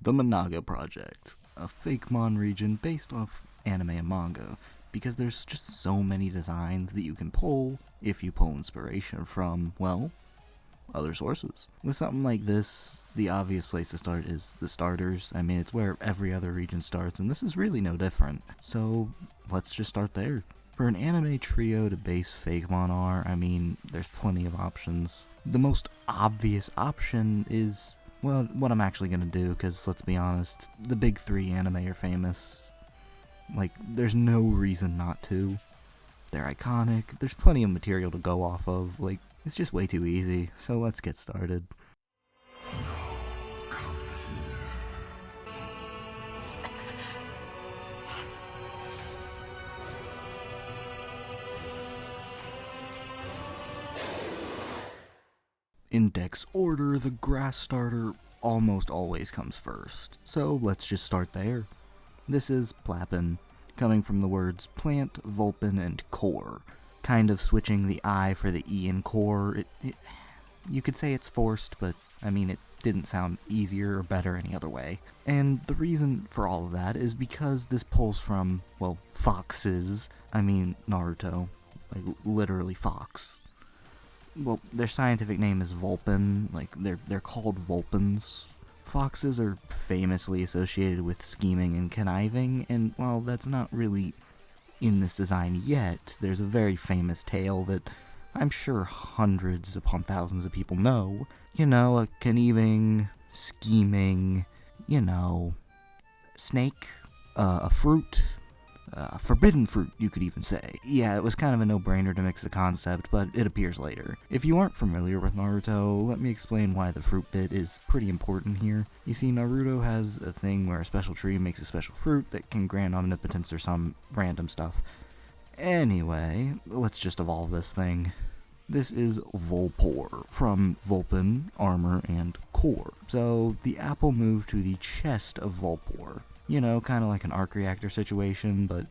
The Manga Project, a fake mon region based off anime and manga, because there's just so many designs that you can pull if you pull inspiration from, well, other sources. With something like this, the obvious place to start is the starters. I mean, it's where every other region starts, and this is really no different. So, let's just start there. For an anime trio to base Fakemon R, I mean, there's plenty of options. The most obvious option is, well, what I'm actually gonna do, because let's be honest, the big three anime are famous. Like, there's no reason not to. They're iconic, there's plenty of material to go off of, like, it's just way too easy, so let's get started. Index order, the grass starter almost always comes first, so let's just start there. This is Plappin, coming from the words plant, Vulpin, and core, kind of switching the I for the E in core. You could say it's forced, but I mean it didn't sound easier or better any other way. And the reason for all of that is because this pulls from, well, foxes, I mean Naruto, like literally fox. Well, their scientific name is Vulpin, like they're called Vulpins. Foxes are famously associated with scheming and conniving, and while that's not really in this design yet, there's a very famous tale that I'm sure hundreds upon thousands of people know. You know, a conniving, scheming, snake, a fruit, forbidden fruit, you could even say. Yeah, it was kind of a no-brainer to mix the concept, but it appears later. If you aren't familiar with Naruto, let me explain why the fruit bit is pretty important here. You see, Naruto has a thing where a special tree makes a special fruit that can grant omnipotence or some random stuff. Anyway, let's just evolve this thing. This is Volpor, from Vulpin, Armor, and Core. So, the apple moved to the chest of Volpor. You know, kind of like an arc reactor situation, but,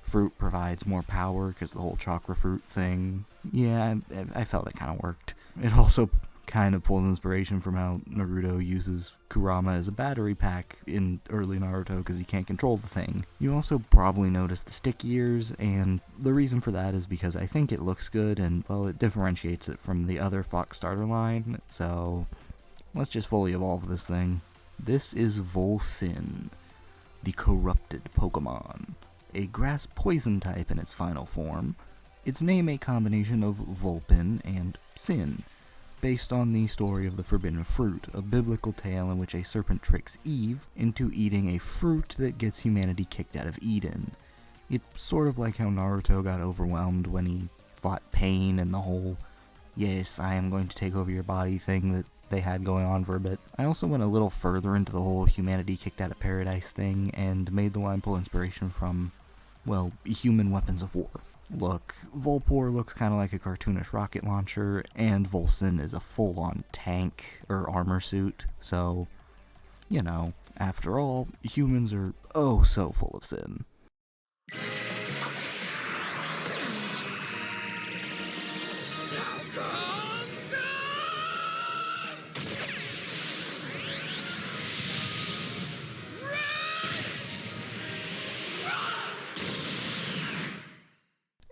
fruit provides more power because the whole chakra fruit thing. Yeah, I felt it kind of worked. It also kind of pulls inspiration from how Naruto uses Kurama as a battery pack in early Naruto because he can't control the thing. You also probably noticed the stick ears, and the reason for that is because I think it looks good and, well, it differentiates it from the other Fox starter line, so let's just fully evolve this thing. This is Volsin, the corrupted Pokémon, a grass poison type in its final form. Its name a combination of Vulpin and Sin, based on the story of the forbidden fruit, a biblical tale in which a serpent tricks Eve into eating a fruit that gets humanity kicked out of Eden. It's sort of like how Naruto got overwhelmed when he fought Pain and the whole, yes, I am going to take over your body thing that they had going on for a bit. I also went a little further into the whole humanity kicked out of paradise thing and made the line pull inspiration from, well, human weapons of war. Look, Volpor looks kind of like a cartoonish rocket launcher, and Volsin is a full-on tank or armor suit, so, after all, humans are oh so full of sin.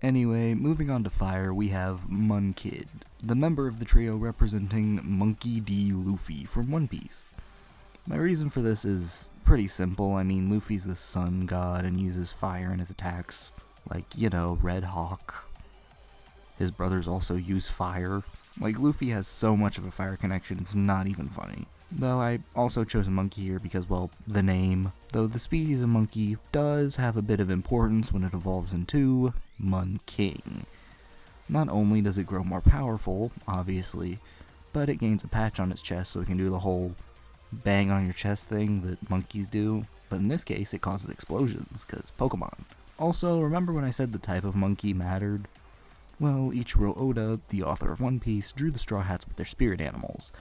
Anyway, moving on to fire, we have Munkid, the member of the trio representing Monkey D. Luffy from One Piece. My reason for this is pretty simple. I mean, Luffy's the sun god and uses fire in his attacks, like, Red Hawk. His brothers also use fire. Like, Luffy has so much of a fire connection, it's not even funny. Though I also chose a monkey here because, well, the name. Though the species of monkey does have a bit of importance when it evolves into Munking. Not only does it grow more powerful, obviously, but it gains a patch on its chest so it can do the whole bang on your chest thing that monkeys do, but in this case it causes explosions, because Pokemon. Also, remember when I said the type of monkey mattered? Well, Ichiro Oda, the author of One Piece, drew the Straw Hats with their spirit animals.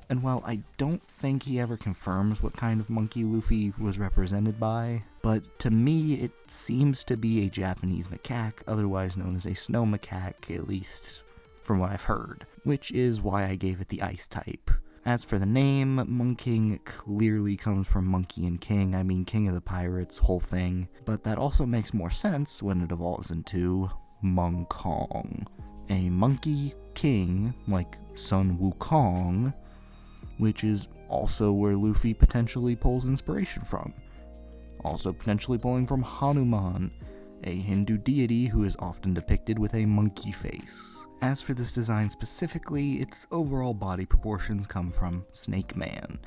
And while I don't think he ever confirms what kind of monkey Luffy was represented by, but to me it seems to be a Japanese macaque, otherwise known as a snow macaque, at least from what I've heard, which is why I gave it the ice type. As for the name, Monking clearly comes from Monkey and King, I mean King of the Pirates, whole thing, but that also makes more sense when it evolves into Monkong. A monkey king, like Sun Wukong, which is also where Luffy potentially pulls inspiration from. Also potentially pulling from Hanuman, a Hindu deity who is often depicted with a monkey face. As for this design specifically, its overall body proportions come from Snake Man,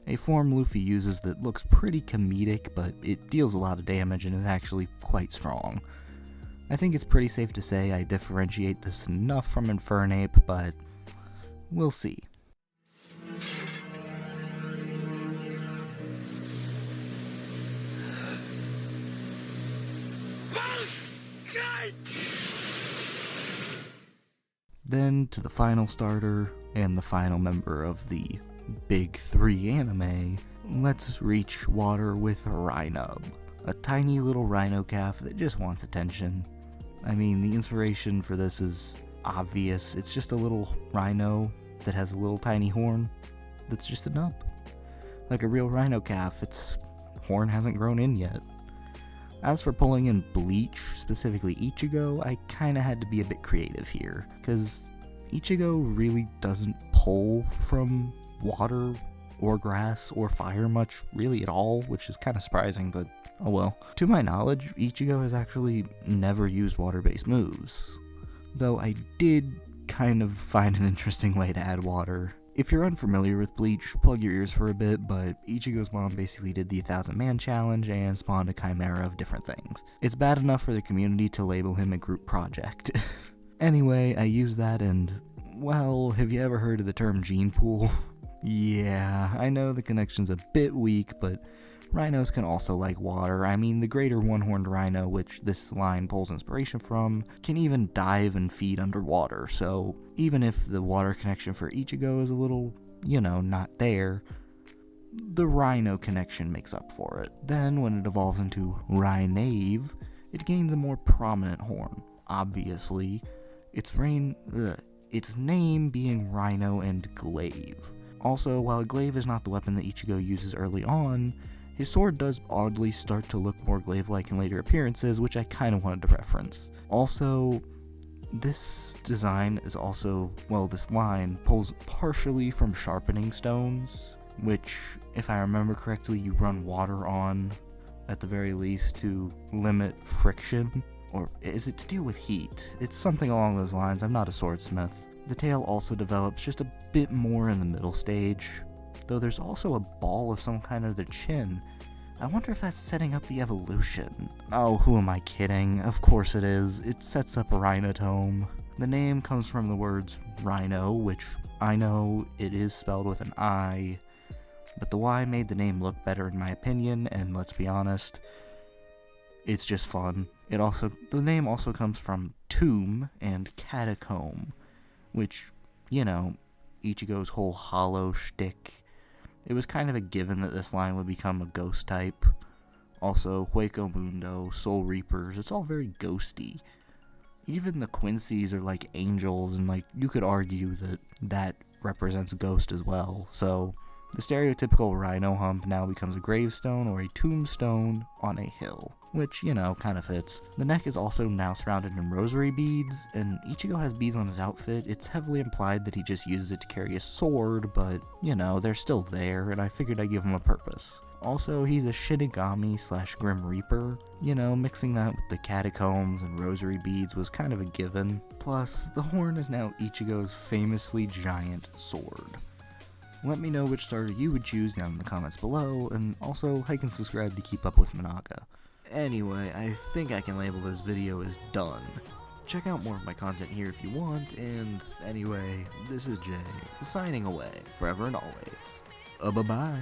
a form Luffy uses that looks pretty comedic, but it deals a lot of damage and is actually quite strong. I think it's pretty safe to say I differentiate this enough from Infernape, but we'll see. Then to the final starter, and the final member of the Big 3 anime, let's reach water with Rhinub, a tiny little rhino calf that just wants attention. I mean, the inspiration for this is obvious. It's just a little rhino that has a little tiny horn that's just a nub. Like a real rhino calf, its horn hasn't grown in yet. As for pulling in Bleach, specifically Ichigo, I kinda had to be a bit creative here, because Ichigo really doesn't pull from water or grass or fire much really at all, which is kinda surprising, but oh well. To my knowledge, Ichigo has actually never used water-based moves, though I did kind of find an interesting way to add water. If you're unfamiliar with Bleach, plug your ears for a bit, but Ichigo's mom basically did the 1,000-man challenge and spawned a chimera of different things. It's bad enough for the community to label him a group project. Anyway, I used that and, well, have you ever heard of the term gene pool? Yeah, I know the connection's a bit weak, but rhinos can also like water. I mean, the greater one-horned rhino, which this line pulls inspiration from, can even dive and feed underwater, so even if the water connection for Ichigo is a little, not there, the rhino connection makes up for it. Then, when it evolves into Rhinave, it gains a more prominent horn, obviously, its name being Rhino and Glaive. Also, while a glaive is not the weapon that Ichigo uses early on, his sword does oddly start to look more glaive-like in later appearances, which I kinda wanted to reference. Also, this design is also, this line pulls partially from sharpening stones, which, if I remember correctly, you run water on, at the very least, to limit friction. Or is it to deal with heat? It's something along those lines. I'm not a swordsmith. The tail also develops just a bit more in the middle stage, though there's also a ball of some kind of the chin. I wonder if that's setting up the evolution. Oh, who am I kidding? Of course it is. It sets up Rhinotome. The name comes from the words rhino, which I know it is spelled with an I, but the Y made the name look better in my opinion, and let's be honest, it's just fun. The name also comes from tomb and catacomb, which, Ichigo's whole hollow shtick. It was kind of a given that this line would become a ghost type. Also, Hueco Mundo, Soul Reapers, it's all very ghosty. Even the Quincy's are like angels, and you could argue that represents ghost as well. So, the stereotypical rhino hump now becomes a gravestone or a tombstone on a hill, which, kind of fits. The neck is also now surrounded in rosary beads, and Ichigo has beads on his outfit. It's heavily implied that he just uses it to carry a sword, but, they're still there, and I figured I'd give him a purpose. Also, he's a Shinigami/Grim Reaper. Mixing that with the catacombs and rosary beads was kind of a given. Plus, the horn is now Ichigo's famously giant sword. Let me know which starter you would choose down in the comments below, and also like and subscribe to keep up with Manga. Anyway, I think I can label this video as done. Check out more of my content here if you want, and anyway, this is Jay, signing away, forever and always. Bye-bye.